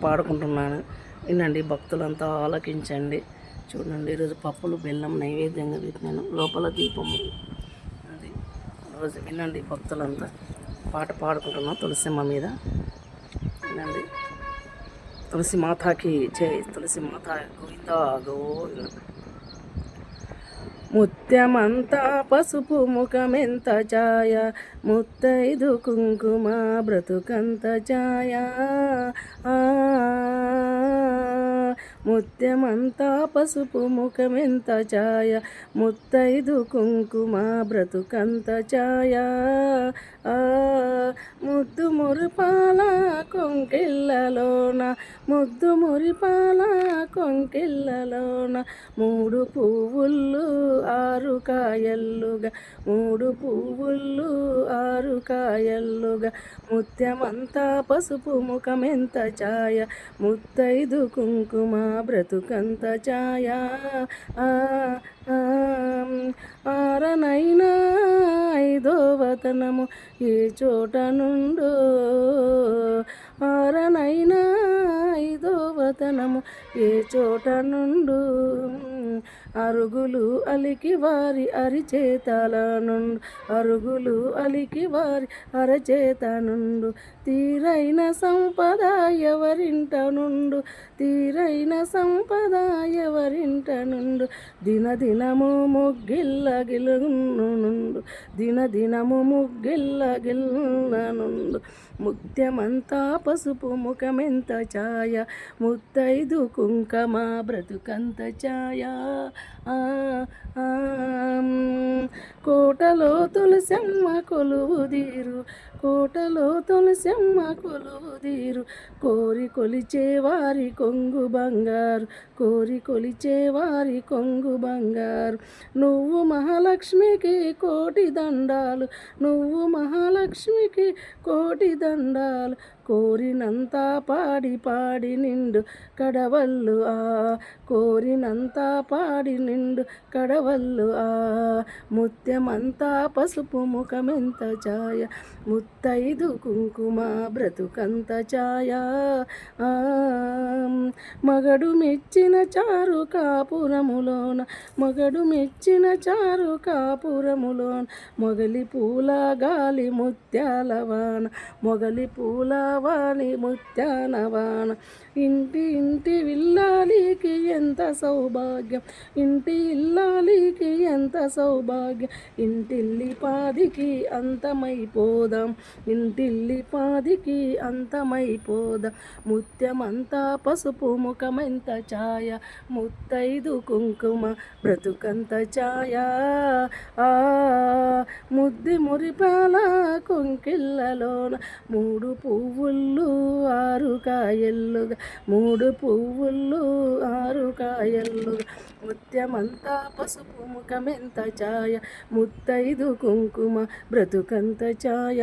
పాడుకుంటున్నాను. వినండి భక్తులంతా ఆలకించండి. చూడండి, ఈరోజు పప్పులు బెల్లం నైవేద్యంగా పెట్టినాను. లోపల దీపము అది. రోజు వినండి భక్తులంతా పాట పాడుకుంటున్నాం తులసిమ్మ మీద. వినండి. తులసి మాతాకి జై, తులసి మాత గోవిందా గోవింద. ముత్యమంతా పసుపు ముఖమెంత ఛాయ, ముత్తైదు కుంకుమ బ్రతుకంత ఛాయ. ముత్యమంతా పసుపు ముఖమెంత ఛాయ, ముత్తైదు కుంకుమ బ్రతుకంత ఛాయ. ముద్దు మురిపాల కొంకిళ్ళలోన, ముద్దు మురిపాల కొంకిళ్ళలోన, మూడు పువ్వులు ఆరు కాయల్లుగా, మూడు పువ్వులు ఆరు కాయల్లుగా, ముత్యమంతా పసుపు ముఖమెంత ఛాయ, ముత్తైదు కుంకుమ బ్రతుకంత ఛాయ. ఆరనైనా ఐదో వతనము ఏ చోట నుండో, ఆరనైనా ఐదో వతనము ఏ చోట నుండు, అరుగులు అలికి వారి అరిచేతల నుండు, అరుగులు అలికి వారి అరచేత నుండు, తీరైన సంపద ఎవరింట నుండు, తీరైన సంపద ఎవరింట నుండు, దినదినము ముగ్గిల్ల గిల్లునుండు, దినదినము ముగ్గిల్ల గిల్లునుండు, ముత్యమంతా పసుపు ముఖమెంత ఛాయ, ముత్తైదు కుంకుమ బ్రతుకంత ఛాయ. కోటలో తులసమ్మ కొలువుదీరు, కోటలో తులసమ్మ కొలువుదీరు, కోరి కొలిచేవారి కొంగు బంగారు, కోరి కొలిచేవారి కొంగు బంగారు. నువ్వు మహాలక్ష్మికి కోటి దండాలు, నువ్వు మహాలక్ష్మికి కోటి దండాలు, కోరినంతా పాడి పాడి నిండు కడవల్లు కోరినంతా పాడి నిండు కడవల్లు ముత్యమంతా పసుపు ముఖమెంత ఛాయ, ముత్తైదు కుంకుమ బ్రతుకంత ఛాయ. మగడు మెచ్చిన చారు కాపురములోన, మగడు మెచ్చిన చారు కాపురములోన, మొగలి పూల గాలి ముత్యాల వాన, మొగలి పూల వాణి ముత్యాల వాన. ఇంటి ఇంటి విల్లాలికి ఎంత సౌభాగ్యం, ఇంటి ఇల్లాలికి ఎంత సౌభాగ్యం, ఇంటిల్లి పాదికి అంతమైపోదాం, ఇంటిల్లి పాదికి అంతమైపోదాం, ముత్యమంతా పసుపు ముఖమెంత ఛాయ, ముత్తైదు కుంకుమ బ్రతుకంత ఛాయ. ముద్ది మురిపాల కొంకిళ్ళలోన, మూడు పువ్వులు ఆరు కాయల్లుగా, మూడు పువ్వులు ఆరు కాయల్లుగా, ముత్యమంతా పసుపు ముఖమెంత ఛాయ, ముత్తైదు కుంకుమ బ్రతుకంత ఛాయ.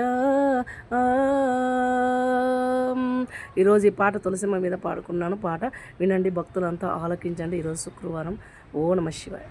ఈరోజు ఈ పాట తులసిమ్మ మీద పాడుకున్నాను. పాట వినండి భక్తులంతా ఆలకించండి. ఈరోజు శుక్రవారం. ఓ నమః శివాయ.